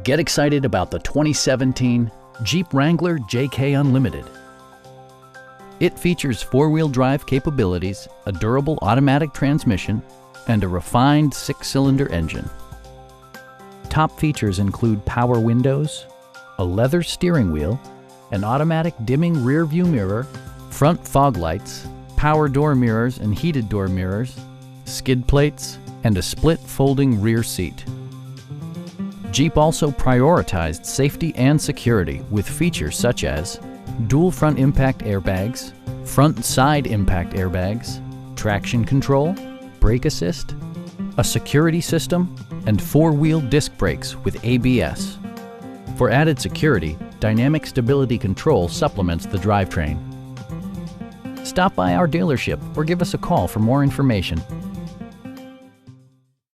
Get excited about the 2017 Jeep Wrangler JK Unlimited. It features four-wheel drive capabilities, a durable automatic transmission, and a refined six-cylinder engine. Top features include power windows, a leather steering wheel, an automatic dimming rear-view mirror, front fog lights, power door mirrors and heated door mirrors, skid plates, and a split folding rear seat. Jeep also prioritized safety and security with features such as dual front impact airbags, front and side impact airbags, traction control, brake assist, a security system, and four-wheel disc brakes with ABS. For added security, dynamic stability control supplements the drivetrain. Stop by our dealership or give us a call for more information.